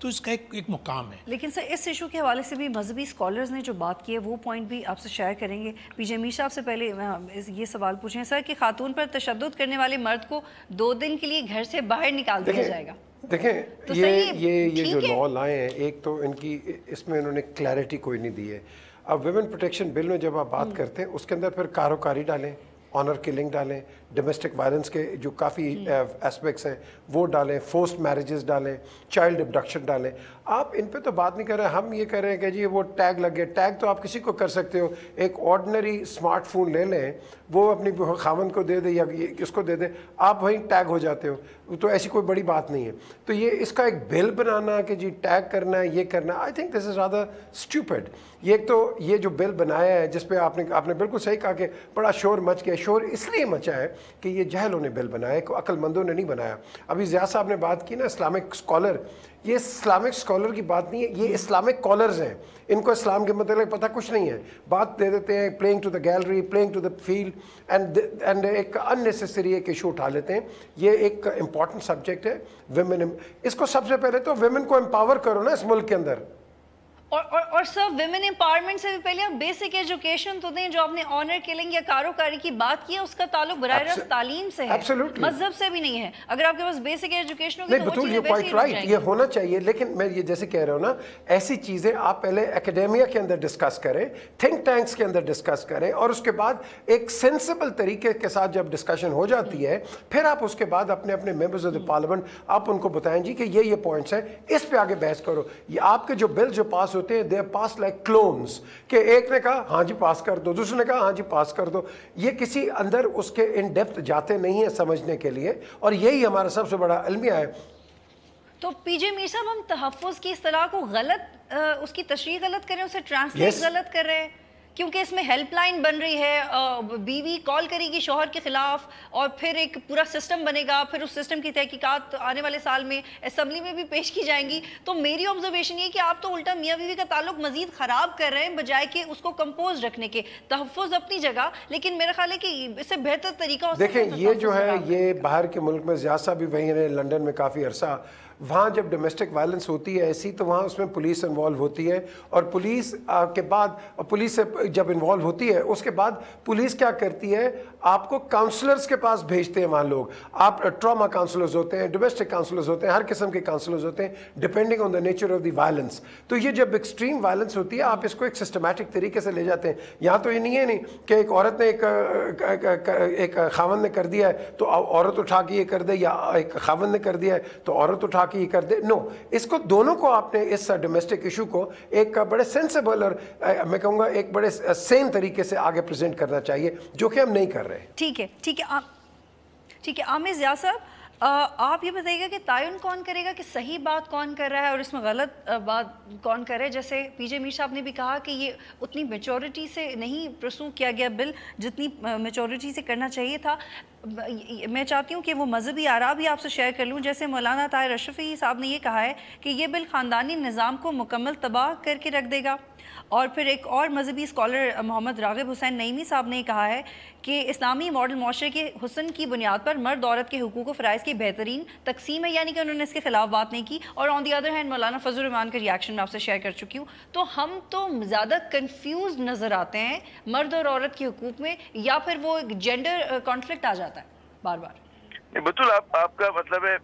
تو اس کا ایک مقام ہے. لیکن سر اس ایشو کے حوالے سے بھی مذہبی اسکالرز نے جو بات کی ہے وہ پوائنٹ بھی آپ سے شیئر کریں گے. پی جے میر صاحب سے پہلے یہ سوال پوچھیں سر کہ خاتون پر تشدد کرنے والے مرد کو 2 دن کے لیے گھر سے باہر نکال دیا جائے گا. دیکھیں یہ جو لا لائے ہیں، ایک تو ان کی اس میں انہوں نے کلیئرٹی کوئی نہیں دی ہے. اب ویمن پروٹیکشن بل میں جب آپ بات کرتے ہیں اس کے اندر پھر کاروکاری ڈالیں، آنر کلنگ ڈالیں، ڈومیسٹک وائلنس کے جو کافی اسپیکٹس ہیں وہ ڈالیں، فورسڈ میریجز ڈالیں، چائلڈ ابڈکشن ڈالیں. آپ ان پہ تو بات نہیں کر رہے. ہم یہ کہہ رہے ہیں کہ جی وہ ٹیگ لگ گئے. ٹیگ تو آپ کسی کو کر سکتے ہو. ایک آرڈنری اسمارٹ فون لے لیں، وہ اپنی خاوند کو دے دے یا کس کو دے دے، آپ وہیں ٹیگ ہو جاتے ہو. تو ایسی کوئی بڑی بات نہیں ہے. تو یہ اس کا ایک بل بنانا کہ جی ٹیگ کرنا ہے، یہ کرنا ہے، آئی think this is rather stupid. ایک تو یہ جو بل بنایا ہے جس پہ آپ نے بالکل صحیح کہا کہ بڑا شور مچ گیا. شور اس لیے مچا ہے کہ یہ جہلوں نے بل بنایا ہے، کوئی عقل مندوں نے نہیں بنایا. ابھی ضیاء صاحب نے بات کی نا اسلامک اسکالر، یہ اسلامک اسکالر کی بات نہیں ہے، یہ اسلامک کالرز ہیں. ان کو اسلام کے متعلق پتہ کچھ نہیں ہے، بات دے دیتے ہیں playing to the gallery, playing to the field and ایک اننیسیسری ایک ایشو اٹھا لیتے ہیں. یہ ایک امپورٹنٹ سبجیکٹ ہے ویمن. اس کو سب سے پہلے تو ویمن کو امپاور کرو نا اس ملک کے اندر. اور سر ویمن امپاورمنٹ سے بھی پہلے آپ بیسک ایجوکیشن تو دیں. جو آپ نے آنر کلنگ یا کاروکاری کی بات کی ہے اس کا تعلق براہ راست تعلیم سے ہے، مذہب سے بھی نہیں ہے. اگر آپ کے پاس بیسک ایجوکیشن ہوگی تو وہ چیزیں ویسے ہی رک جائیں گی. یہ ہونا چاہیے. لیکن میں یہ جیسے کہہ رہا ہوں نا، ایسی چیزیں آپ پہلے اکیڈیمیا کے اندر ڈسکس کریں، تھنک ٹینکس کے اندر ڈسکس کریں، اور اس کے بعد ایک سینسیبل طریقے کے ساتھ جب ڈسکشن ہو جاتی ہے پھر آپ اس کے بعد اپنے ممبرز آف دا پارلیمنٹ آپ ان کو بتائیں جی کہ یہ پوائنٹس ہیں، اس پہ آگے بحث کرو. یہ آپ کے جو بل جو پاس ہوتے ہیں دے پاس لائک کلونز، کہ ایک نے کہا ہاں جی پاس کر دو، دوسرے نے کہا ہاں جی پاس کر دو. یہ کسی اندر اس کے ان ڈیپتھ جاتے نہیں ہیں سمجھنے کے لیے، اور یہی ہمارا سب سے بڑا المیہ ہے. تو پی جے میر صاحب ہم تحفظ کی اصطلاح کو غلط، اس کی تشریح غلط کر رہے ہیں، اسے ٹرانسلیٹ غلط کر رہے ہیں، کیونکہ اس میں ہیلپ لائن بن رہی ہے، بیوی کال کرے گی شوہر کے خلاف اور پھر ایک پورا سسٹم بنے گا. پھر اس سسٹم کی تحقیقات آنے والے سال میں اسمبلی میں بھی پیش کی جائیں گی. تو میری آبزرویشن یہ کہ آپ تو الٹا میاں بیوی کا تعلق مزید خراب کر رہے ہیں بجائے کہ اس کو کمپوز رکھنے کے. تحفظ اپنی جگہ، لیکن میرا خیال ہے کہ اس سے بہتر طریقہ دیکھیں یہ جو ہے یہ باہر کے ملک میں ضیاء صاحب بھی وہیں رہے لنڈن میں کافی عرصہ، وہاں جب ڈومیسٹک وائلنس ہوتی ہے ایسی تو وہاں اس میں پولیس انوالو ہوتی ہے، اور پولیس کے بعد پولیس سے جب انوالو ہوتی ہے اس کے بعد پولیس کیا کرتی ہے، آپ کو کاؤنسلرز کے پاس بھیجتے ہیں. وہاں لوگ آپ ٹراما کاؤنسلرز ہوتے ہیں، ڈومیسٹک کاؤنسلرز ہوتے ہیں، ہر قسم کے کاؤنسلرز ہوتے ہیں depending on the nature of the violence. تو یہ جب ایکسٹریم وائلنس ہوتی ہے آپ اس کو ایک سسٹمیٹک طریقے سے لے جاتے ہیں. یہاں تو یہ نہیں ہے کہ ایک عورت نے ایک خاوند نے کر دیا ہے تو عورت اٹھا کے یہ کر دے، یا ایک خاوند نے کر دیا ہے تو عورت اٹھا کے یہ کر دے. نو، اس کو دونوں کو آپ نے اس ڈومیسٹک ایشو کو ایک بڑے سینسیبل اور میں کہوں گا ایک بڑے سین طریقے سے آگے پریزنٹ کرنا چاہیے، جو کہ ہم نہیں کر رہے. ٹھیک ہے عامر ضیاء صاحب، آپ یہ بتائیے گا کہ تعین کون کرے گا کہ صحیح بات کون کر رہا ہے اور اس میں غلط بات کون کر رہا ہے؟ جیسے پی جے میر صاحب نے بھی کہا کہ یہ اتنی میچورٹی سے نہیں پرسو کیا گیا بل جتنی میچورٹی سے کرنا چاہیے تھا. میں چاہتی ہوں کہ وہ مذہبی آراء بھی آپ سے شیئر کر لوں. جیسے مولانا طاہر اشرفی صاحب نے یہ کہا ہے کہ یہ بل خاندانی نظام کو مکمل تباہ کر کے رکھ دے گا. اور پھر ایک اور مذہبی اسکالر محمد راغب حسین نعیمی صاحب نے کہا ہے کہ اسلامی ماڈل معاشرے کے حسن کی بنیاد پر مرد عورت کے حقوق و فرائض کی بہترین تقسیم ہے، یعنی کہ انہوں نے اس کے خلاف بات نہیں کی. اور آن دی ادر ہینڈ مولانا فضل الرحمان کا ریاکشن میں آپ سے شیئر کر چکی ہوں. تو ہم تو زیادہ کنفیوز نظر آتے ہیں مرد اور عورت کے حقوق میں، یا پھر وہ جینڈر کانفلکٹ آ جاتا ہے بار بار. بالکل آپ کا مطلب ہے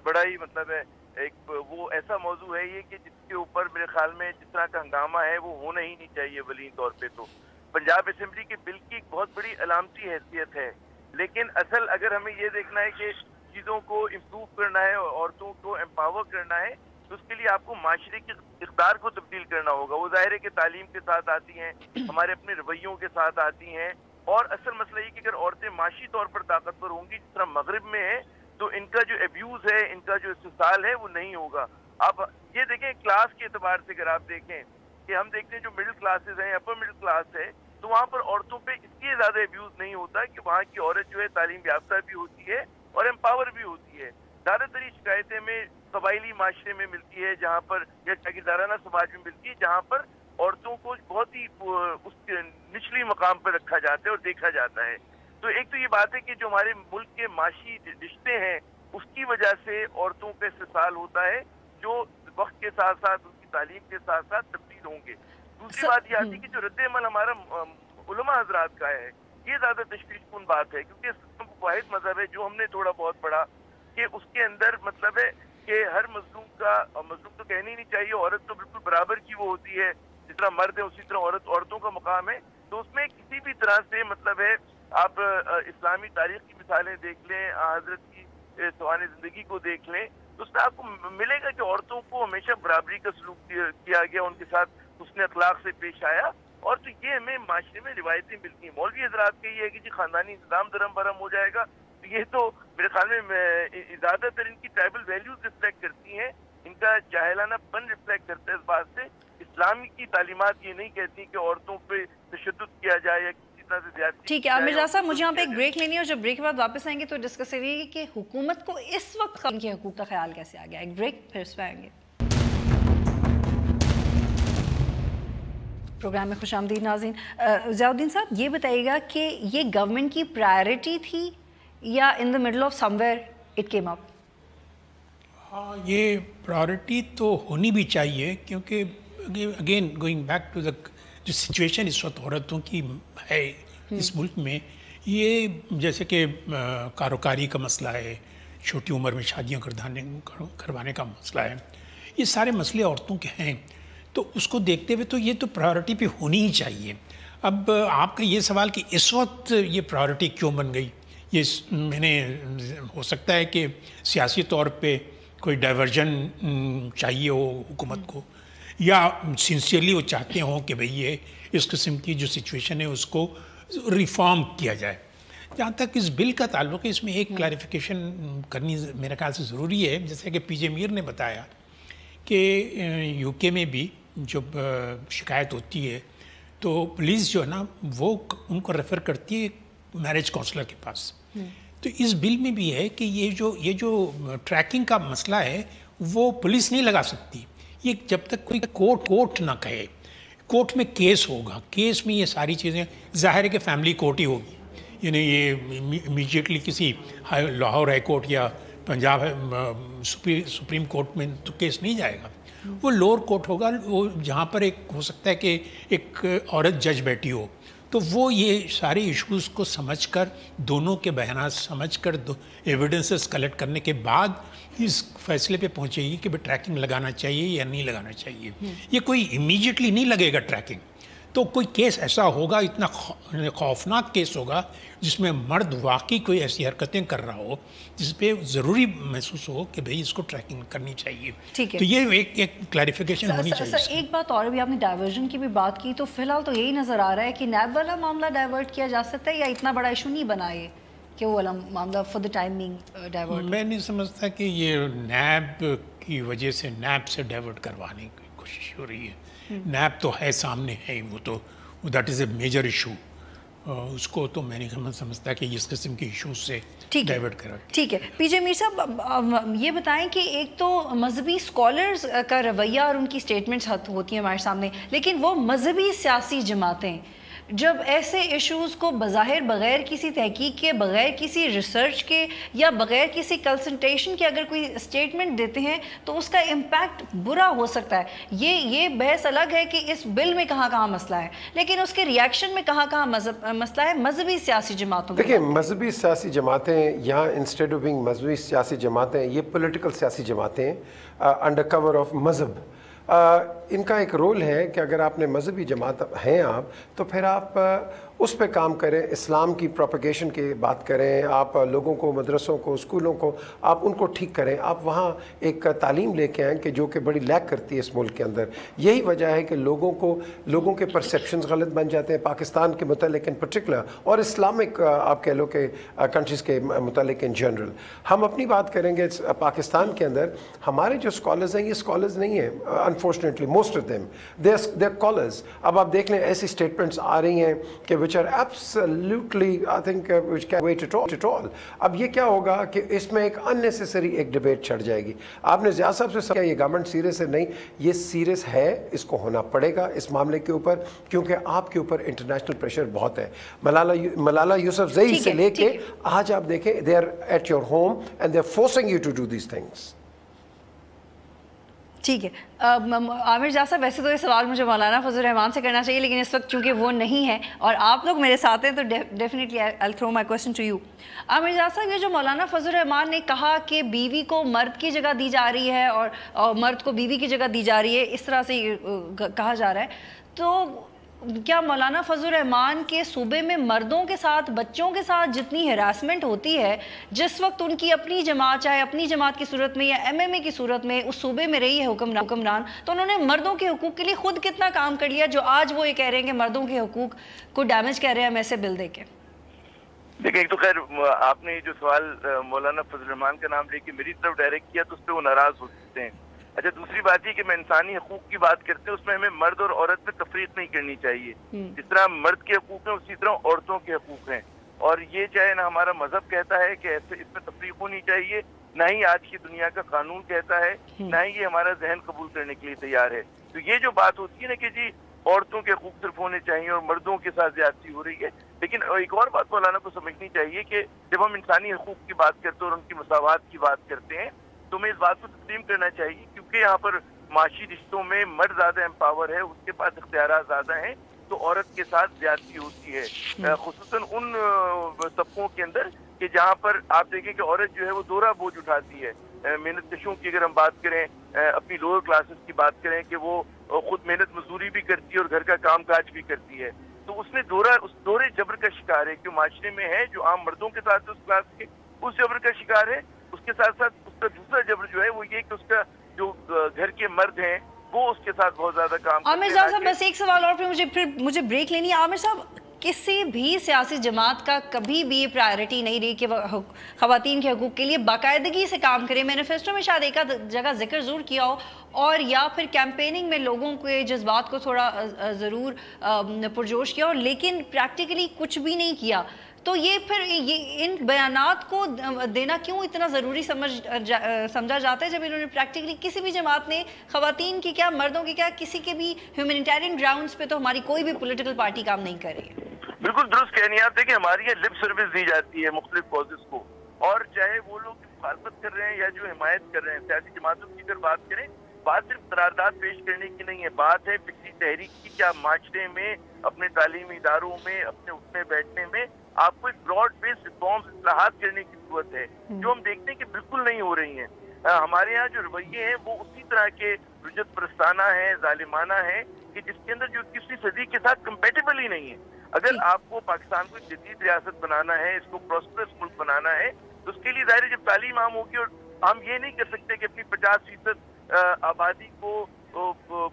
بڑا ہی مطلب ہے ایک وہ ایسا موضوع ہے یہ کہ جس کے اوپر میرے خیال میں جس طرح کا ہنگامہ ہے وہ ہونا ہی نہیں چاہیے. ولین طور پہ تو پنجاب اسمبلی کے بل کی ایک بہت بڑی علامتی حیثیت ہے، لیکن اصل اگر ہمیں یہ دیکھنا ہے کہ چیزوں کو امپروو کرنا ہے اور عورتوں کو امپاور کرنا ہے تو اس کے لیے آپ کو معاشرے کی اقدار کو تبدیل کرنا ہوگا. وہ ظاہر ہے کہ تعلیم کے ساتھ آتی ہیں، ہمارے اپنے رویوں کے ساتھ آتی ہیں، اور اصل مسئلہ یہ کہ اگر عورتیں معاشی طور پر طاقتور ہوں گی جس طرح مغرب میں ہے تو ان کا جو ابیوز ہے، ان کا جو استحصال ہے وہ نہیں ہوگا. آپ یہ دیکھیں کلاس کے اعتبار سے اگر آپ دیکھیں کہ ہم دیکھتے ہیں جو مڈل کلاسز ہیں، اپر مڈل کلاس ہے، تو وہاں پر عورتوں پہ اس لیے زیادہ ابیوز نہیں ہوتا کہ وہاں کی عورت جو ہے تعلیم یافتہ بھی ہوتی ہے اور امپاور بھی ہوتی ہے. زیادہ تر شکایتیں میں قبائلی معاشرے میں ملتی ہے جہاں پر، یا جاگیردارانہ سماج میں ملتی ہے جہاں پر عورتوں کو بہت ہی اس نچلی مقام پر رکھا جاتا ہے اور دیکھا جاتا ہے. تو ایک تو یہ بات ہے کہ جو ہمارے ملک کے معاشی رشتے ہیں اس کی وجہ سے عورتوں کا استحصال ہوتا ہے، جو وقت کے ساتھ ساتھ ان کی تعلیم کے ساتھ ساتھ تبدیل ہوں گے. دوسری بات یہ آتی ہے کہ جو رد عمل ہمارا علماء حضرات کا ہے یہ زیادہ تشویش کن بات ہے, کیونکہ اسلام کو واحد مذہب ہے جو ہم نے تھوڑا بہت پڑھا کہ اس کے اندر مطلب ہے کہ ہر مظلوم کا, مظلوم تو کہنی نہیں چاہیے, عورت تو بالکل برابر کی وہ ہوتی ہے, جس طرح مرد ہے اسی طرح عورتوں کا مقام ہے. تو اس میں کسی بھی طرح سے مطلب ہے آپ اسلامی تاریخ کی مثالیں دیکھ لیں, حضرت کی سوانح زندگی کو دیکھ لیں, تو اس میں آپ کو ملے گا کہ عورتوں کو ہمیشہ برابری کا سلوک کیا گیا, ان کے ساتھ حسن اخلاق سے پیش آیا. اور تو یہ ہمیں معاشرے میں روایتیں ملتی ہیں. مولوی حضرات کے یہ ہے کہ جی خاندانی انتظام درم برم ہو جائے گا, تو یہ تو میرے خیال میں زیادہ تر ان کی ٹرائبل ویلیوز ریفلیکٹ کرتی ہیں, ان کا جاہلانہ پن ریفلیکٹ کرتا ہے. اس بات سے اسلامی کی تعلیمات یہ نہیں کہتی کہ عورتوں پہ تشدد کیا جائے یا کسی طرح سے زیادتی. ٹھیک ہے عامر رضا صاحب, مجھے یہاں پہ ایک بریک لینی ہے اور جب بریک کے بعد واپس آئیں گے تو ڈسکس کریں گے کہ حکومت کو اس وقت ان کے حقوق کا خیال کیسے آ گیا. ایک بریک پھر اس پہ آئیں گے. پروگرام میں خوش آمدید ناظرین. ضیاء الدین صاحب یہ بتائیے گا کہ یہ گورنمنٹ کی پرائرٹی تھی یا in the middle of somewhere it came up? ہاں, یہ پرائرٹی تو ہونی بھی چاہیے, کیونکہ again going back to the جو سچویشن اس وقت عورتوں کی ہے اس ملک میں, یہ جیسے کہ کاروکاری کا مسئلہ ہے, چھوٹی عمر میں شادیاں کروانے کا مسئلہ ہے, یہ سارے مسئلے عورتوں کے ہیں. تو اس کو دیکھتے ہوئے تو یہ تو پرائرٹی پہ ہونی ہی چاہیے. اب آپ کا یہ سوال کہ اس وقت یہ پرائرٹی کیوں بن گئی, یہ میں نے ہو سکتا ہے کہ سیاسی طور پہ کوئی ڈائیورژن چاہیے ہو حکومت کو, یا سنسیئرلی وہ چاہتے ہوں کہ بھئی یہ اس قسم کی جو سچویشن ہے اس کو ریفارم کیا جائے. جہاں تک اس بل کا تعلق ہے, اس میں ایک کلیریفیکیشن کرنی میرے خیال سے ضروری ہے. جیسے کہ پی جے میر نے بتایا کہ یو کے میں بھی جب شکایت ہوتی ہے تو پولیس جو ہے نا وہ ان کو ریفر کرتی ہے میرج کونسلر کے پاس. تو اس بل میں بھی ہے کہ یہ جو ٹریکنگ کا مسئلہ ہے وہ پولیس نہیں لگا سکتی, یہ جب تک کوئی کورٹ نہ کہے. کورٹ میں کیس ہوگا, کیس میں یہ ساری چیزیں ظاہر ہے کہ فیملی کورٹ ہی ہوگی, یعنی یہ امیجیٹلی کسی لاہور ہائی کورٹ یا پنجاب سپریم کورٹ میں تو کیس نہیں جائے گا. وہ لوور کورٹ ہوگا, وہ جہاں پر ایک ہو سکتا ہے کہ ایک عورت جج بیٹھی ہو, تو وہ یہ سارے ایشوز کو سمجھ کر, دونوں کے بیانات سمجھ کر, ایویڈنسز کلیکٹ کرنے کے بعد اس فیصلے پہ پہنچے گی کہ ٹریکنگ لگانا چاہیے یا نہیں لگانا چاہیے. یہ کوئی امیجیٹلی نہیں لگے گا ٹریکنگ. تو کوئی کیس ایسا ہوگا, اتنا خوفناک کیس ہوگا جس میں مرد واقعی کوئی ایسی حرکتیں کر رہا ہو جس پہ ضروری محسوس ہو کہ بھئی اس کو ٹریکنگ کرنی چاہیے. تو یہ ایک کلیریفیکیشن ہونی چاہیے. سر ایک بات اور بھی, آپ نے ڈائیورژن کی بھی بات کی, تو فی الحال تو یہی نظر آ رہا ہے کہ نیب والا معاملہ ڈائیورٹ کیا جا سکتا ہے, یا اتنا بڑا ایشو نہیں بنا ہے کہ وہ والا معاملہ for the time being divert? میں نہیں سمجھتا کہ یہ نیب کی وجہ سے نیب سے ڈائیورٹ کروانے کی کوشش ہو رہی ہے. نیب تو ہے سامنے ہے, وہ تو that is a major issue, اس کو تو میں نہیں سمجھتا کہ اس قسم کے ایشوز سے ڈائیورٹ کرا. ٹھیک ہے پی جے میر صاحب, یہ بتائیں کہ ایک تو مذہبی اسکالرز کا رویہ اور ان کی اسٹیٹمنٹس ہوتی ہیں ہمارے سامنے, لیکن وہ مذہبی سیاسی جماعتیں جب ایسے ایشوز کو بظاہر بغیر کسی تحقیق کے, بغیر کسی ریسرچ کے یا بغیر کسی کنسلٹیشن کے اگر کوئی اسٹیٹمنٹ دیتے ہیں تو اس کا امپیکٹ برا ہو سکتا ہے. یہ بحث الگ ہے کہ اس بل میں کہاں کہاں مسئلہ ہے, لیکن اس کے ریاکشن میں کہاں کہاں مسئلہ ہے مذہبی سیاسی جماعتوں. دیکھیں مذہبی سیاسی جماعتیں یہاں انسٹیڈ آف بینگ مذہبی سیاسی جماعتیں, یہ پولیٹیکل سیاسی جماعتیں انڈر کور آف مذہب. ان کا ایک رول ہے کہ اگر آپ نے مذہبی جماعت ہیں آپ, تو پھر آپ اس پہ کام کریں, اسلام کی پروپیگیشن کی بات کریں, آپ لوگوں کو, مدرسوں کو, اسکولوں کو آپ ان کو ٹھیک کریں, آپ وہاں ایک تعلیم لے کے آئیں کہ جو کہ بڑی لیک کرتی ہے اس ملک کے اندر. یہی وجہ ہے کہ لوگوں کے پرسیپشنز غلط بن جاتے ہیں پاکستان کے متعلق ان پرٹیکولر, اور اسلامک آپ کہہ لو کہ کنٹریز کے متعلق ان جنرل. ہم اپنی بات کریں گے پاکستان کے اندر, ہمارے جو اسکالرز ہیں یہ اسکالرز نہیں ہیں unfortunately, most of them they are callers. اب آپ دیکھ لیں ایسی اسٹیٹمنٹس آ رہی ہیں کہ which are absolutely I think which can't wait at all. اب یہ کیا ہوگا کہ اس میں ایک unnecessary ایک ڈیبیٹ چڑھ جائے گی. آپ نے ضیاء صاحب سے سمجھا یہ گورنمنٹ سیریس ہے, نہیں یہ سیریس ہے, اس کو ہونا پڑے گا اس معاملے کے اوپر, کیونکہ آپ کے اوپر انٹرنیشنل پریشر بہت ہے. ملالہ یوسف زئی سے لے کے آج آپ دیکھیں they are at your home and they are forcing you to do these things. ٹھیک ہے عامر جا صاحب، ویسے تو یہ سوال مجھے مولانا فضل الرحمان سے کرنا چاہیے، لیکن اس وقت چونکہ وہ نہیں ہے اور آپ لوگ میرے ساتھ ہیں تو definitely I'll throw my question to you. عامر جا صاحب، یہ جو مولانا فضل الرحمان نے کہا کہ بیوی کو مرد کی جگہ دی جا رہی ہے اور مرد کو بیوی کی جگہ دی جا رہی ہے، اس طرح سے کہا جا رہا ہے، تو کیا مولانا فضل الرحمان کے صوبے میں مردوں کے ساتھ بچوں کے ساتھ جتنی ہراسمنٹ ہوتی ہے، جس وقت ان کی اپنی جماعت، چاہے اپنی جماعت کی صورت میں یا MMA کی صورت میں اس صوبے میں رہی ہے حکمران، تو انہوں نے مردوں کے حقوق کے لیے خود کتنا کام کر لیا جو آج وہ یہ کہہ رہے ہیں کہ مردوں کے حقوق کو ڈیمیج کر رہے ہیں ہم ایسے بل دے کے؟ دیکھیں، ایک تو خیر آپ نے جو سوال مولانا فضل الرحمان کا نام لے کے میری طرف ڈائریکٹ کیا تو اس پہ وہ ناراض ہو سکتے ہیں. اچھا، دوسری بات یہ کہ میں انسانی حقوق کی بات کرتے ہیں، اس میں ہمیں مرد اور عورت میں تفریق نہیں کرنی چاہیے. جس طرح مرد کے حقوق ہیں اسی طرح عورتوں کے حقوق ہیں، اور یہ چاہے نہ ہمارا مذہب کہتا ہے کہ ایسے اس میں تفریق ہونی چاہیے، نہ ہی آج کی دنیا کا قانون کہتا ہے، نہ ہی یہ ہمارا ذہن قبول کرنے کے لیے تیار ہے. تو یہ جو بات ہوتی ہے نا کہ جی عورتوں کے حقوق صرف ہونے چاہیے اور مردوں کے ساتھ زیادتی ہو رہی ہے، لیکن ایک اور بات مولانا کو سمجھنی چاہیے کہ جب ہم انسانی حقوق کی بات کرتے ہیں اور ان کی مساوات کی بات کرتے ہیں تو ہمیں اس بات کو تسلیم کرنا چاہیے، کیونکہ یہاں پر معاشی رشتوں میں مرد زیادہ امپاور ہے، اس کے پاس اختیارات زیادہ ہیں، تو عورت کے ساتھ زیادتی ہوتی ہے، خصوصاً ان طبقوں کے اندر کہ جہاں پر آپ دیکھیں کہ عورت جو ہے وہ دوہرا بوجھ اٹھاتی ہے. محنت کشوں کی اگر ہم بات کریں، اپنی لوور کلاسز کی بات کریں کہ وہ خود محنت مزدوری بھی کرتی ہے اور گھر کا کام کاج بھی کرتی ہے، تو اس نے دوہرے جبر کا شکار ہے، کہ معاشرے میں ہے جو عام مردوں کے ساتھ اس کلاس کے اس جبر کا شکار ہے. اس کے ساتھ ساتھ اس کا دوسرا جبر جو ہے وہ یہ کہ اس کا جو گھر کے مرد ہیں وہ اس کے ساتھ بہت زیادہ کام کرتے ہیں. عامر صاحب بس ایک سوال اور پھر مجھے بریک لینی ہے. عامر صاحب، کسی بھی سیاسی جماعت کا کبھی بھی یہ پرائیورٹی نہیں رہی کہ وہ خواتین کے حقوق کے لیے باقاعدگی سے کام کرے. مینیفیسٹو میں شاید ایک جگہ ذکر ضرور کیا ہو، اور یا پھر کیمپیننگ میں لوگوں کے جذبات کو تھوڑا ضرور پرجوش کیا ہو، لیکن پریکٹیکلی کچھ بھی نہیں کیا. تو یہ پھر ان بیانات کو دینا کیوں اتنا ضروری سمجھا جاتا ہے جب انہوں نے پریکٹیکلی کسی بھی جماعت نے خواتین کی کیا مردوں کی کیا کسی کے بھی ہیومینیٹیرین گراؤنڈز پہ تو ہماری کوئی بھی پولیٹیکل پارٹی کام نہیں کر رہی ہے. بالکل درست کہنی آپ دیکھیں، ہماری یہ لپ سروس دی جاتی ہے مختلف کازز کو، اور چاہے وہ لوگ مخالفت کر رہے ہیں یا جو حمایت کر رہے ہیں سیاسی جماعتوں کی اگر بات کریں، بات صرف قرارداد پیش کرنے کی نہیں ہے، بات ہے فکری تحریک کی. کیا معاشرے میں، اپنے تعلیمی اداروں میں، اپنے اٹھنے بیٹھنے میں آپ کو ایک براڈ بیس ریفارمز اصلاحات کرنے کی ضرورت ہے، جو ہم دیکھتے ہیں کہ بالکل نہیں ہو رہی ہیں. ہمارے ہاں جو رویے ہیں وہ اسی طرح کے رجت پرستانہ ہیں، ظالمانہ ہیں، کہ جس کے اندر جو 21ویں صدی کے ساتھ کمپیٹیبل ہی نہیں ہے. اگر آپ کو پاکستان کو جدید ریاست بنانا ہے، اس کو پراسپرس ملک بنانا ہے، تو اس کے لیے ظاہر ہے جب تعلیم عام ہوگی، اور ہم یہ نہیں کر سکتے کہ اپنی 50% آبادی کو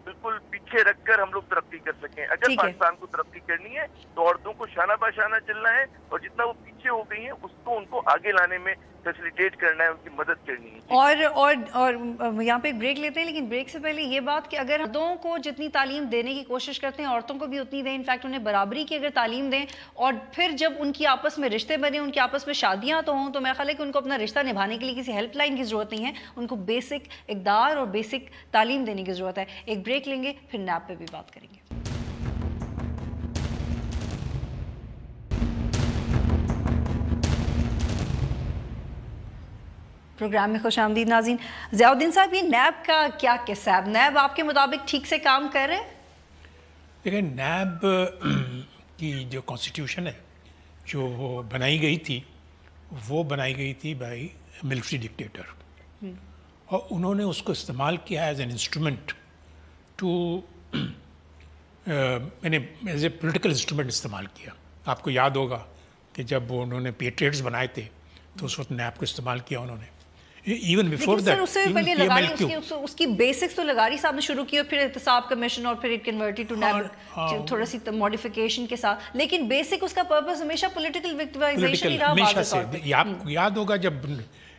بالکل پیچھے رکھ کر ہم لوگ ترقی کر سکیں. اگر پاکستان کو ترقی کرنی ہے تو عورتوں کو شانہ بہ شانہ چلنا ہے، اور جتنا وہ پیچھے ہو گئی ہیں اس کو ان کو آگے لانے میں فیسیلیٹیٹ کرنا ہے، ان کی مدد کرنی ہے. اور یہاں پہ ایک بریک لیتے ہیں، لیکن بریک سے پہلے یہ بات کہ اگر مردوں کو جتنی تعلیم دینے کی کوشش کرتے ہیں عورتوں کو بھی اتنی دیں، انفیکٹ انہیں برابری کی اگر تعلیم دیں، اور پھر جب ان کی آپس میں رشتے بنے، ان کی آپس میں شادیاں تو ہوں، تو میں خیال ہے کہ ان کو اپنا رشتہ نبھانے کے لیے کسی ہیلپ لائن کی ضرورت نہیں ہے، ان کو بیسک اقدار اور بیسک تعلیم دینے کی ضرورت ہے. ایک بریک لیں گے، پھر نیب پہ بھی بات کریں گے. پروگرام میں خوش آمدید ناظرین. ضیاء الدین صاحب، یہ نیب کا کیا قصہ ہے؟ نیب آپ کے مطابق ٹھیک سے کام کر رہے ہیں؟ دیکھیں، نیب کی جو کانسٹیٹیوشن ہے جو بنائی گئی تھی، وہ بنائی گئی تھی بائی ملٹری ڈکٹیٹر، اور انہوں نے اس کو استعمال کیا ایز این انسٹرومنٹ ٹو یعنی ایز اے پولیٹیکل انسٹرومنٹ استعمال کیا. آپ کو یاد ہوگا کہ جب انہوں نے پیٹریٹس بنائے تھے تو اس وقت نیب کو استعمال کیا انہوں نے. ایون بیفور دیٹ اس سے پہلے لگاری اس کی بیسکس تو لگاری صاحب نے شروع کی، اور پھر احتساب کمیشن، اور پھر اٹ کنورٹڈ ٹو نیب تھوڑا سی ماڈیفیکیشن کے ساتھ، لیکن بیسک اس کا پرپس ہمیشہ پولیٹیکل وکٹمائزیشن ہی رہا. ہمیشہ سے آپ کو یاد ہوگا جب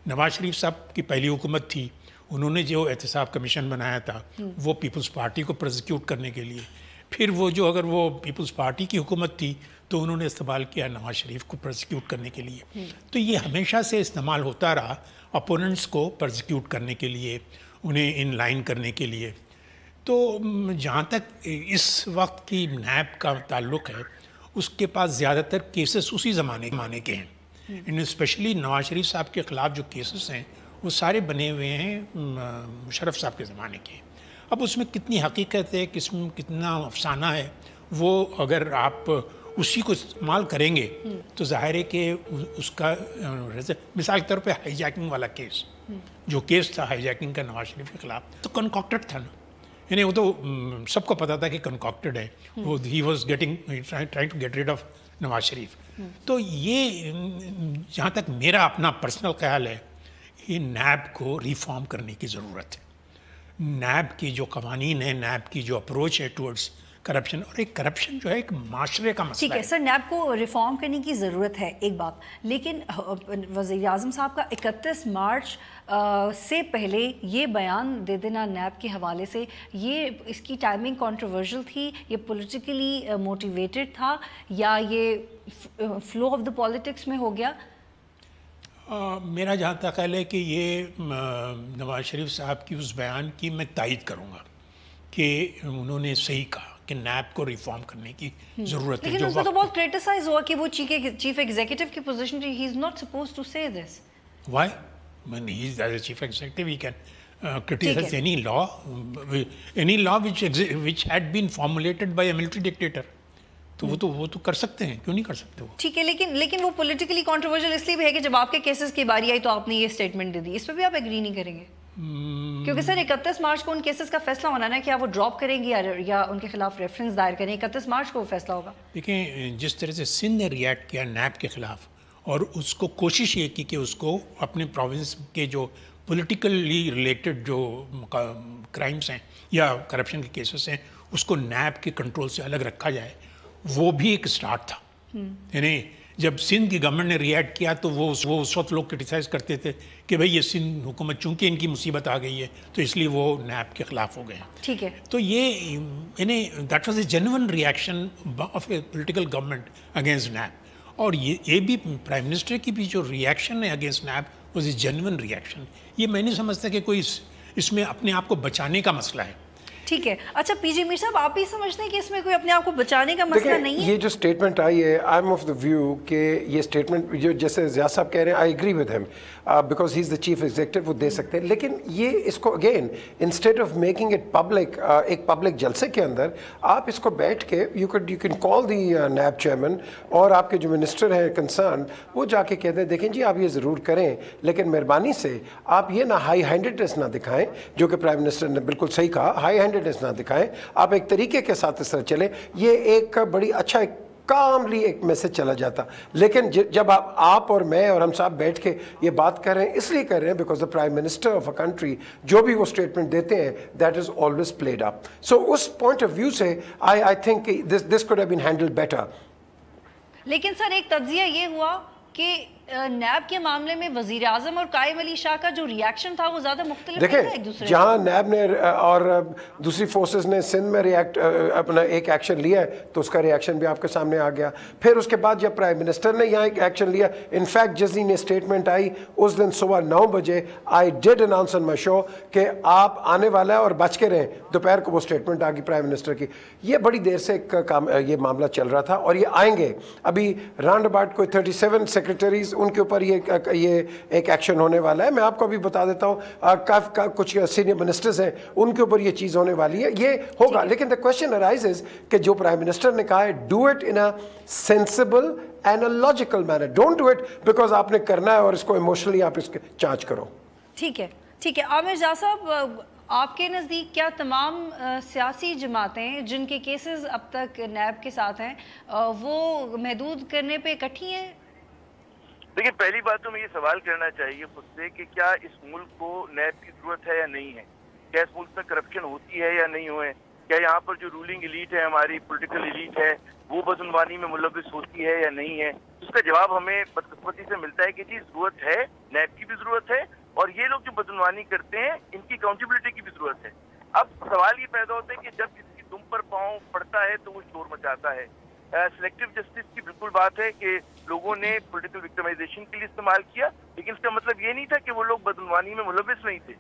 نواز شریف صاحب کی پہلی حکومت تھی، انہوں نے جو احتساب کمیشن بنایا تھا وہ پیپلز پارٹی کو پروزیکیوٹ کرنے کے لیے، پھر وہ جو اگر وہ پیپلز پارٹی کی حکومت تھی تو انہوں نے استعمال کیا نواز شریف کو پروزیکیوٹ کرنے کے لیے. تو یہ ہمیشہ سے استعمال ہوتا رہا اپوننٹس کو پروزیکیوٹ کرنے کے لیے، انہیں ان لائن کرنے کے لیے. تو جہاں تک اس وقت کی نیب کا تعلق ہے، اس کے پاس زیادہ تر کیسز اسی زمانے کے ہیں، اسپیشلی نواز شریف صاحب کے خلاف جو کیسز ہیں وہ سارے بنے ہوئے ہیں مشرف صاحب کے زمانے کے. اب اس میں کتنی حقیقت ہے، کتنا افسانہ ہے، وہ اگر آپ اسی کو استعمال کریں گے تو ظاہر ہے کہ اس کا مثال کے طور پہ ہائی جیکنگ والا کیس، جو کیس تھا ہائی جیکنگ کا نواز شریف کے خلاف، تو کنکاکٹڈ تھا نا. یعنی وہ تو سب کو پتا تھا کہ کنکاکٹڈ ہے. وہ he was trying to get rid of Nawaz Sharif. تو یہ جہاں تک میرا اپنا پرسنل خیال ہے، یہ نیب کو ریفارم کرنے کی ضرورت ہے. نیب کی جو قوانین ہیں، نیب کی جو اپروچ ہے ٹورڈز کرپشن، اور ایک کرپشن جو ہے ایک معاشرے کا مسئلہ ہے. ٹھیک ہے سر، نیب کو ریفارم کرنے کی ضرورت ہے، ایک بات. لیکن وزیر اعظم صاحب کا 31 مارچ سے پہلے یہ بیان دے دینا نیب کے حوالے سے، یہ اس کی ٹائمنگ کنٹروورشل تھی، یہ پولیٹیکلی موٹیویٹڈ تھا، یا یہ فلو آف دا پالیٹکس میں ہو گیا؟ میرا جہاں تک خیال ہے کہ یہ نواز شریف صاحب کی اس بیان کی میں تائید کروں گا کہ انہوں نے صحیح کہا کہ نیب کو ریفارم کرنے کی ضرورت ہے. لیکن اس کو تو بہت کریٹیسائز ہوا کہ وہ چیف ایگزیکٹو کی پوزیشن پہ، ہی از ناٹ سپوزڈ ٹو سے دس. Y? when he is as a chief executive, he can criticize any law which had been formulated by a military dictator. تو وہ تو کر سکتے ہیں، کیوں نہیں کر سکتے وہ؟ ٹھیک ہے، لیکن وہ پولیٹیکلی کنٹروورشل اس لیے بھی ہے کہ جب آپ کے کیسز کی باری آئی تو آپ نے یہ اسٹیٹمنٹ دے دی. اس پہ بھی آپ ایگری نہیں کریں گے؟ کیونکہ سر 31 مارچ کو ان کیسز کا فیصلہ ہونا نا، کیا وہ ڈراپ کریں گے یا ان کے خلاف ریفرنس دائر کریں. 31 مارچ کو وہ فیصلہ ہوگا. دیکھیں جس طرح سے سندھ نے ریئیکٹ کیا نیب کے خلاف، اور اس کو کوشش یہ کی کہ اس کو اپنے پروونس کے جو پولیٹیکلی ریلیٹڈ جو کرائمز ہیں یا کرپشن کے کیسز ہیں، اس کو نیب کے کنٹرول سے الگ رکھا جائے، وہ بھی ایک سٹارٹ تھا. یعنی جب سندھ کی گورنمنٹ نے ریئیکٹ کیا تو وہ اس وقت لوگ کرٹیسائز کرتے تھے کہ بھئی یہ سندھ حکومت چونکہ ان کی مصیبت آ گئی ہے تو اس لیے وہ نیب کے خلاف ہو گئے ہیں. ٹھیک ہے، تو یہ یعنی that was a genuine reaction of a political government against NAB. اور یہ بھی پرائم منسٹر کی بھی جو ریئیکشن ہے against NAB was a genuine reaction. یہ میں نہیں سمجھتا کہ کوئی اس میں اپنے آپ کو بچانے کا مسئلہ ہے. ٹھیک ہے. اچھا پی جی میر صاحب، آپ بھی سمجھتے ہیں کہ اس میں کوئی اپنے آپ کو بچانے کا مسئلہ نہیں ہے؟ یہ جو اسٹیٹمنٹ آئی ہے، I am of the view کہ یہ اسٹیٹمنٹ جو جیسے زیاد صاحب کہہ رہے ہیں، I agree with him because he is the chief executive, وہ دے سکتے ہیں. لیکن یہ اس کو again instead of making it public, ایک پبلک جلسے کے اندر آپ اس کو بیٹھ کے you can call the NAB chairman اور آپ کے جو منسٹر ہیں کنسرن، وہ جا کے کہتے ہیں دیکھیں جی آپ یہ ضرور کریں، لیکن مہربانی سے آپ یہ نہ ہائی ہینڈیڈنس نہ دکھائیں، جو کہ پرائم منسٹر نے بالکل صحیح کہا، ہائی ہینڈیڈنس نہ دکھائیں، آپ ایک طریقے کے ساتھ اس طرح چلیں. یہ ایک بڑی اچھا ایک کاملی ایک میسج چلا جاتا. لیکن جب آپ اور میں اور ہم صاحب بیٹھ کے یہ بات کر رہے ہیں، اس لیے کر رہے ہیں because the prime minister of a country جو بھی وہ اسٹیٹمنٹ دیتے ہیں that is always played up. So اس پوائنٹ آف ویو سے I think this could have been handled better. لیکن سر ایک تجزیہ یہ ہوا کہ نیب کے معاملے میں وزیر اعظم اور قائم علی شاہ کا جو ریاکشن تھا وہ زیادہ مختلف تھا ایک دوسرے. جہاں نیب نے اور دوسری فورسز نے سندھ میں اپنا ایک ایکشن لیا ہے تو اس کا ریاکشن بھی آپ کے سامنے آ گیا. پھر اس کے بعد جب پرائم منسٹر نے یہاں ایک ایکشن لیا، انفیکٹ جس دن یہ اسٹیٹمنٹ آئی اس دن صبح 9 بجے آئی ڈیڈ اناؤنس آن مائی شو کہ آپ آنے والا ہے اور بچ کے رہیں. دوپہر کو وہ اسٹیٹمنٹ آ گئی پرائم منسٹر کی. یہ بڑی دیر سے یہ معاملہ چل رہا تھا اور یہ آئیں گے ابھی راؤنڈ اباؤٹ کوئی 37 سیکرٹریز ان کے اوپر یہ ایک ایکشن ہونے والا ہے. میں آپ کو ابھی بتا دیتا ہوں، کچھ سینئر منسٹرز ہیں ان کے اوپر یہ چیز ہونے والی ہے، یہ ہوگا. لیکن دا کوشچن ارائزز کہ جو پرائم منسٹر نے کہا ہے do it in a sensible and a logical manner, don't do it because آپ نے کرنا ہے اور اس کو ایموشنلی آپ اس کے چارج کرو. ٹھیک ہے، ٹھیک ہے. عامر جا صاحب، آپ کے نزدیک کیا تمام سیاسی جماعتیں جن کے کیسز اب تک نیب کے ساتھ ہیں وہ محدود کرنے پہ اکٹھی ہیں؟ دیکھیں پہلی بات تو میں یہ سوال کرنا چاہیے خود سے کہ کیا اس ملک کو نیب کی ضرورت ہے یا نہیں ہے؟ کیا اس ملک میں کرپشن ہوتی ہے یا نہیں ہوئے؟ کیا یہاں پر جو رولنگ ایلیٹ ہے، ہماری پولیٹیکل ایلیٹ ہے، وہ بدعنوانی میں ملوث ہوتی ہے یا نہیں ہے؟ اس کا جواب ہمیں بدقسمتی سے ملتا ہے کہ جی ضرورت ہے، نیب کی بھی ضرورت ہے، اور یہ لوگ جو بدعنوانی کرتے ہیں ان کی اکاؤنٹیبلٹی کی بھی ضرورت ہے. اب سوال یہ پیدا ہوتا ہے کہ جب کسی کی دم پر پاؤں پڑتا ہے تو وہ شور مچاتا ہے. سلیکٹو جسٹس کی بالکل بات ہے کہ لوگوں نے پولیٹیکل وکٹمائزیشن کے لیے استعمال کیا، لیکن اس کا مطلب یہ نہیں تھا کہ وہ لوگ بدعنوانی میں ملوث نہیں تھے.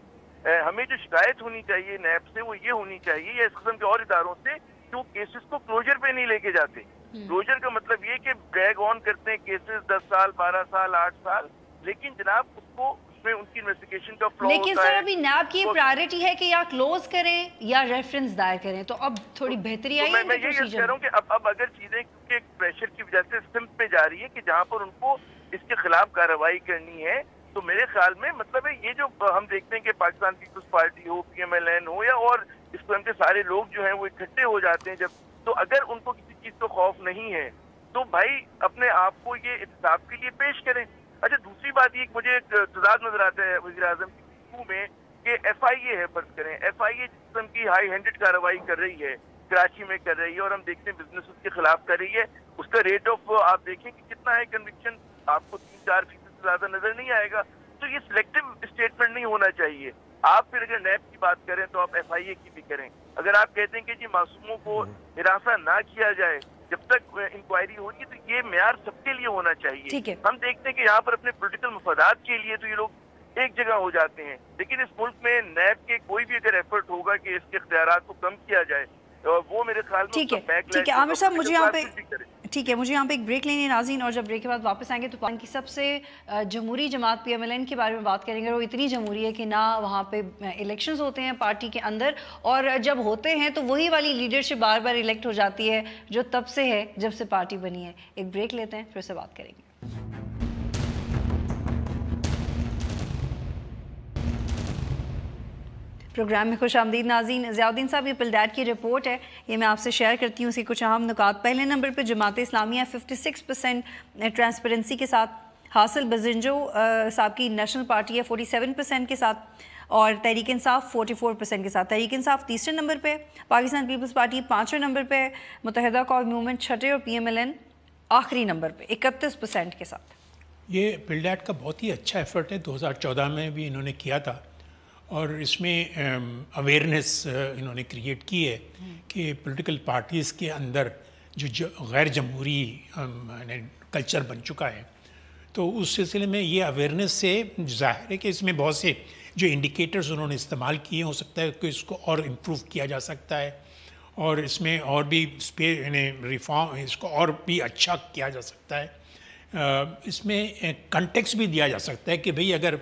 ہمیں جو شکایت ہونی چاہیے نیب سے وہ یہ ہونی چاہیے یا اس قسم کے اور اداروں سے کہ وہ کیسز کو کلوجر پہ نہیں لے کے جاتے. کلوجر کا مطلب یہ کہ ڈریگ آن کرتے ہیں کیسز 10 سال 12 سال 8 سال، لیکن جناب اس کو اس میں ان کی انویسٹیگیشن کا فلو لیکن سر ابھی نیب کی پرائیورٹی ہے کہ یا کلوز کریں یا ریفرنس دائر کریں، تو اب تھوڑی بہتری آئی ہے. میں یہ کہہ رہا ہوں کہ اب اگر چیزیں کیونکہ پریشر کی وجہ سے سمت پہ جا رہی ہے کہ جہاں پر ان کو اس کے خلاف کارروائی کرنی ہے، تو میرے خیال میں مطلب ہے یہ جو ہم دیکھتے ہیں کہ پاکستان پیپلز پارٹی ہو، PMLN ہو یا اور اس قسم کے سارے لوگ جو ہیں وہ اکٹھے ہو جاتے ہیں جب، تو اگر ان کو کسی چیز کا خوف نہیں ہے تو بھائی اپنے آپ کو یہ احتساب کے لیے پیش کریں. اچھا دوسری بات یہ مجھے ایک تضاد نظر آتا ہے وزیر اعظم کی گفتگو میں کہ FIA ہے، فرض کریں FIA جس قسم کی ہائی ہینڈڈ کارروائی کر رہی ہے کراچی میں کر رہی ہے اور ہم دیکھتے ہیں بزنس اس کے خلاف کر رہی ہے، اس کا ریٹ آف آپ دیکھیں کہ کتنا ہے کنوکشن، آپ کو 3-4% سے زیادہ نظر نہیں آئے گا. تو یہ سلیکٹو اسٹیٹمنٹ نہیں ہونا چاہیے. آپ پھر اگر نیب کی بات کریں تو آپ FIA کی بھی کریں. اگر آپ کہتے ہیں کہ جی معصوموں کو ہراساں نہ کیا جائے جب تک انکوائری ہوگی، تو یہ معیار سب کے لیے ہونا چاہیے. ہم دیکھتے ہیں کہ یہاں پر اپنے پولیٹیکل مفادات کے لیے تو یہ لوگ ایک جگہ ہو جاتے ہیں، لیکن اس ملک میں نیب کے کوئی بھی اگر ایفرٹ ہوگا کہ اس کے اختیارات کو کم کیا جائے، وہ میرے خیال میں ٹھیک ہے عامر صاحب، مجھے یہاں پہ ایک بریک لینی ناظرین، اور جب بریک کے بعد واپس آئیں گے تو پاکستان کی سب سے جمہوری جماعت PMLN کے بارے میں بات کریں گے. اور وہ اتنی جمہوری ہے کہ نہ وہاں پہ الیکشنز ہوتے ہیں پارٹی کے اندر، اور جب ہوتے ہیں تو وہی والی لیڈرشپ بار بار الیکٹ ہو جاتی ہے جو تب سے ہے جب سے پارٹی بنی ہے. ایک بریک لیتے ہیں پھر سے بات کریں گے. پروگرام میں خوش آمدید ناظرین. ضیاء الدین صاحب، یہ پلڈیٹ کی رپورٹ ہے، یہ میں آپ سے شیئر کرتی ہوں اس کی کچھ اہم نکات. پہلے نمبر پہ جماعت اسلامیہ 56% ٹرانسپیرنسی کے ساتھ حاصل بزنجو صاحب کی نیشنل پارٹی ہے 47% کے ساتھ، اور تحریک انصاف 44% کے ساتھ. تحریک انصاف تیسرے نمبر پہ، پاکستان پیپلز پارٹی 5ویں نمبر پہ، متحدہ قوم موومنٹ 6 اور PMLN آخری نمبر پہ 31% کے ساتھ. یہ پلڈیٹ کا بہت ہی اچھا ایفرٹ ہے، 2014 میں بھی انہوں نے کیا تھا، اور اس میں اویئرنیس انہوں نے کریٹ کی ہے کہ پولیٹیکل پارٹیز کے اندر جو غیر جمہوری کلچر بن چکا ہے، تو اس سلسلے میں یہ اویئرنیس سے ظاہر ہے کہ اس میں بہت سے جو انڈیکیٹرز انہوں نے استعمال کیے، ہو سکتا ہے کہ اس کو اور امپروو کیا جا سکتا ہے، اور اس میں اور بھی ریفارم، اس کو اور بھی اچھا کیا جا سکتا ہے. اس میں کنٹیکس بھی دیا جا سکتا ہے کہ بھئی اگر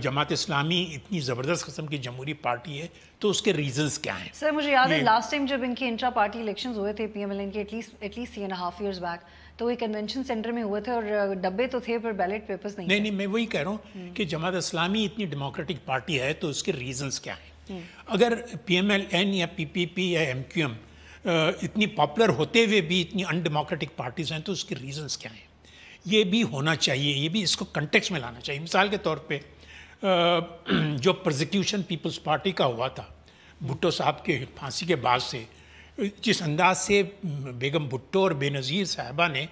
جماعت اسلامی اتنی زبردست قسم کی جمہوری پارٹی ہے تو اس کے ریزنز کیا ہیں. سر مجھے یاد ہے لاسٹ ٹائم جب ان کے انٹرا پارٹی الیکشنز ہوئے تھے PMLN کے ایٹ لیسٹ 3.5 years بیک، تو وہ کنونشن سینٹر میں ہوئے تھے اور ڈبے تو تھے پر بیلٹ پیپرز نہیں. نہیں میں وہی کہہ رہا ہوں کہ جماعت اسلامی اتنی ڈیموکریٹک پارٹی ہے تو اس کے ریزنز کیا ہیں. اگر PMLN یا PPP یا MQM اتنی پاپولر ہوتے ہوئے بھی اتنی ان ڈیموکریٹک پارٹیز ہیں تو اس کے ریزنز کیا ہیں، یہ بھی ہونا چاہیے، یہ بھی اس کو کنٹیکس میں لانا چاہیے. مثال کے طور پہ جو پرزیکیوشن پیپلز پارٹی کا ہوا تھا بھٹو صاحب کے پھانسی کے بعد سے، جس انداز سے بیگم بھٹو اور بے نظیر صاحبہ نے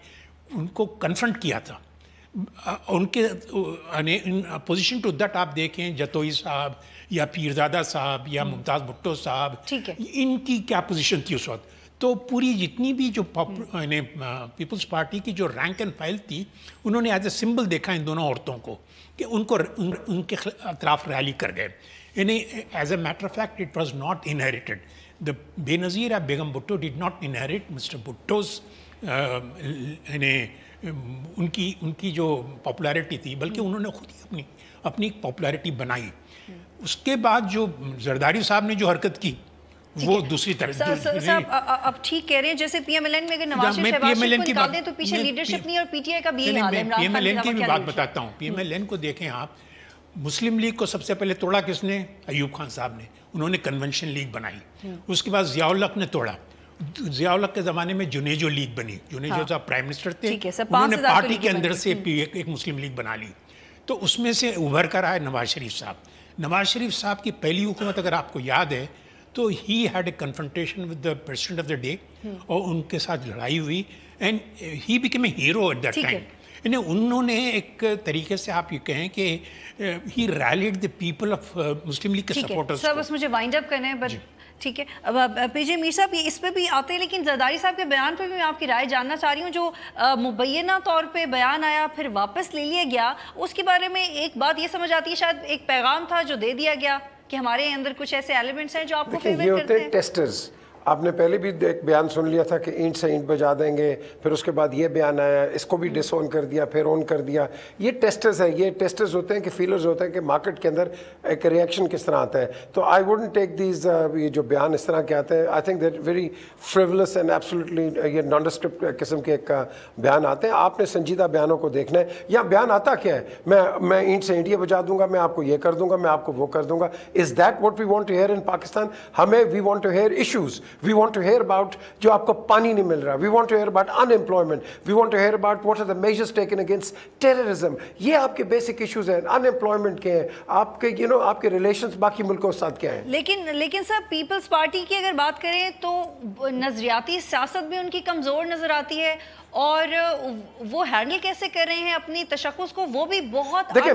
ان کو کنفرنٹ کیا تھا، ان کے اپوزیشن ٹو دیٹ آپ دیکھیں جتوئی صاحب یا پیرزادہ صاحب یا ممتاز بھٹو صاحب، ان کی کیا پوزیشن تھی اس وقت. تو پوری جتنی بھی جو پیپلز پارٹی کی جو رینک اینڈ فائل تھی، انہوں نے ایز اے سمبل دیکھا ان دونوں عورتوں کو کہ ان کو ان کے اطراف ریلی کر گئے. یعنی as a matter of fact it was not inherited. The Benazir یا Begum Bhutto did not inherit Mr Bhutto's یعنی ان کی جو پاپولیرٹی تھی، بلکہ انہوں نے خود ہی اپنی پاپولیرٹی بنائی. اس کے بعد جو زرداری صاحب نے جو حرکت کی وہ دوسری طرف. اب ٹھیک کہہ رہے ہیں، جیسے PMLN میں اگر نواز شریف کو نکال دیں تو پیچھے لیڈرشپ نہیں، اور PTI کا بھی یہی حال ہے. PMLN کی بھی بات بتاتا ہوں. PMLN کو دیکھیں آپ، مسلم لیگ کو سب سے پہلے توڑا کس نے؟ ایوب خان صاحب نے. انہوں نے کنونشن لیگ بنائی. اس کے بعد ضیاء الحق نے توڑا. ضیاء الحق کے زمانے میں جنیجو لیگ بنی. جنیجو صاحب پرائم منسٹر تھے، انہوں نے پارٹی کے اندر سے ایک مسلم لیگ بنا لی. تو اس میں سے ابھر کر آئے نواز شریف صاحب. نواز شریف صاحب کی پہلی حکومت اگر آپ کو یاد ہے تو he had a confrontation with the president of the day, اور ان کے ساتھ لڑائی ہوئی، and he became a hero at that time. یعنی انہوں نے ایک طریقے سے آپ یہ کہیں کہ he rallied the people of Muslim League کے سپورٹرز. سر بس مجھے وائنڈ اپ کرنا ہے، بٹ ٹھیک ہے. اب PJ میر صاحب اس پہ بھی آتے ہیں، لیکن زرداری صاحب کے بیان پہ بھی میں آپ کی رائے جاننا چاہ رہی ہوں. جو مبینہ طور پہ بیان آیا پھر واپس لے لیا گیا، اس کے بارے میں ایک بات یہ سمجھ آتی ہے شاید ایک پیغام تھا جو دے دیا گیا کہ ہمارے اندر کچھ ایسے ایلیمنٹس ہیں جو آپ کو فیور کرتے ہیں. ٹیسٹرز آپ نے پہلے بھی ایک بیان سن لیا تھا کہ اینٹ سے اینٹ بجا دیں گے, پھر اس کے بعد یہ بیان آیا, اس کو بھی ڈس آن کر دیا, پھر آن کر دیا. یہ ٹیسٹرز ہیں, یہ ٹیسٹرز ہوتے ہیں کہ فیلرز ہوتے ہیں کہ مارکیٹ کے اندر ایک ریئیکشن کس طرح آتا ہے. تو آئی ووڈنٹ ٹیک دیز, یہ جو بیان اس طرح کے آتے ہیں, I think that very frivolous and absolutely یہ نان ڈسکرپٹ قسم کے ایک بیان آتے ہیں. آپ نے سنجیدہ بیانوں کو دیکھنا ہے. یا بیان آتا کیا ہے, میں اینٹ سے اینٹ یہ بجا دوں گا, میں آپ کو یہ کر دوں گا, میں آپ کو وہ کر دوں گا. Is that what we want to hear in Pakistan? ہمیں we want to hear issues, we want to hear about جو آپ کو پانی نہیں مل رہا, we want to hear about unemployment, we want to hear about what are the measures taken against terrorism. یہ آپ کے بیسک ایشوز ہیں. ان امپلائمنٹ کے ہیں, آپ کے آپ کے ریلیشنز باقی ملکوں کے ساتھ کیا ہیں. لیکن سر پیپلز پارٹی کی اگر بات کریں تو نظریاتی سیاست بھی ان کی کمزور نظر آتی ہے, اور وہ ہینڈل کیسے کر رہے ہیں اپنی تشخص کو, وہ بھی بہت دیکھیں.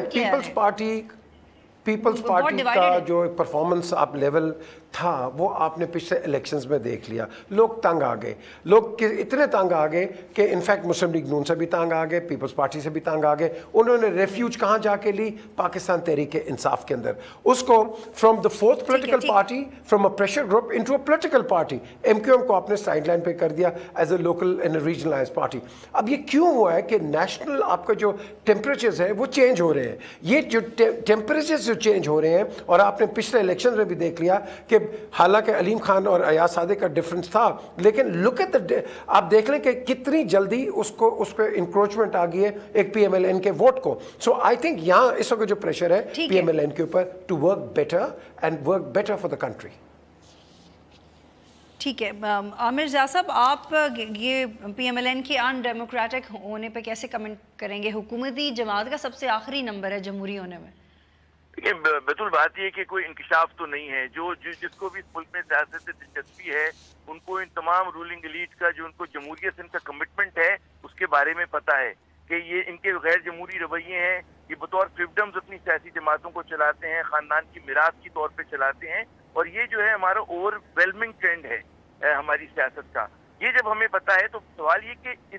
پیپلز پارٹی کا جو پرفارمنس آپ لیول تھا وہ آپ نے پچھلے الیکشنز میں دیکھ لیا. لوگ تنگ آ گئے, لوگ اتنے تنگ آ گئے کہ انفیکٹ مسلم لیگ نون سے بھی تنگ آ گئے, پیپلز پارٹی سے بھی تنگ آ گئے. انہوں نے ریفیوج کہاں جا کے لی؟ پاکستان تحریک انصاف کے اندر. اس کو from the fourth political party, from a pressure group into a political party, M Q M کو آپ نے سائڈ لائن پہ کر دیا as a local and regionalize party. اب یہ کیوں ہوا ہے کہ نیشنل آپ کا جو ٹیمپریچرز ہیں وہ چینج ہو رہے ہیں. یہ جو ٹیمپریچرز جو چینج ہو رہے ہیں, اور آپ نے پچھلے الیکشن میں بھی دیکھ لیا کہ حالانکہ علیم خان اور ایاز صادق کا ڈفرنس تھا, لیکن لک ایٹ دا, آپ دیکھ لیں کہ کتنی جلدی اس پہ انکروچمنٹ آ گئی ہے ایک پی ایم ایل این کے ووٹ کو. سو آئی تھنک یہاں اس وقت جو پریشر ہے پی ایم ایل این کے اوپر to work better and work better for the country. ٹھیک ہے عامر ضیاء صاحب, آپ یہ پی ایم ایل این کے ان ڈیموکریٹک ہونے پہ کیسے کمنٹ کریں گے؟ حکومتی جماعت کا سب سے آخری نمبر ہے جمہوری ہونے میں. بیت بات یہ کہ کوئی انکشاف تو نہیں ہے. جس کو بھی اس ملک میں سیاست سے دلچسپی ہے ان کو ان تمام رولنگ ایلیٹ کا جو ان کو جمہوریت سے ان کا کمٹمنٹ ہے اس کے بارے میں پتہ ہے کہ یہ ان کے غیر جمہوری رویے ہیں. یہ بطور فریڈمز اپنی سیاسی جماعتوں کو چلاتے ہیں, خاندان کی میراث کی طور پہ چلاتے ہیں, اور یہ جو ہے ہمارا اوور ویلمنگ ٹرینڈ ہے ہماری سیاست کا. یہ جب ہمیں پتہ ہے تو سوال یہ کہ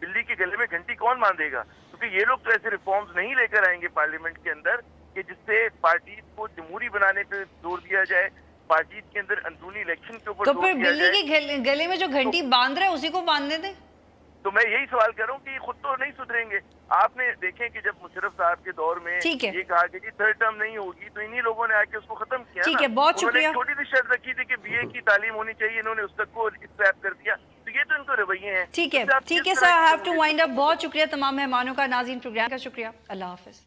بلی کے گلے میں گھنٹی کون باندھے گا؟ کیونکہ یہ لوگ تو ایسے ریفارمز نہیں لے کر آئیں گے پارلیمنٹ کے اندر کہ جس سے پارٹیز کو جمہوری بنانے پہ زور دیا جائے, پارٹیز کے اندر اندرونی الیکشن کے اوپر تو پھر بلی کے گلے میں جو گھنٹی باندھ رہا ہے اسی کو باندھنے دیں. تو میں یہی سوال کر رہا ہوں کہ خود تو نہیں سدھریں گے. آپ نے دیکھیں کہ جب مشرف صاحب کے دور میں یہ کہا کہ جی تھرڈ ٹرم نہیں ہوگی تو انہی لوگوں نے آ کے اس کو ختم کیا. ٹھیک ہے, بہت شکریہ. چھوٹی سی شرط رکھی تھی کہ بی اے کی تعلیم ہونی چاہیے, انہوں نے اس تک کو اسکریپ کر دیا. تو یہ تو ان کو رویے ہیں. ٹھیک ہے سر, آئی ہیو ٹو وائنڈ اپ. بہت شکریہ تمام مہمانوں کا, ناظرین پروگرام کا شکریہ. اللہ حافظ.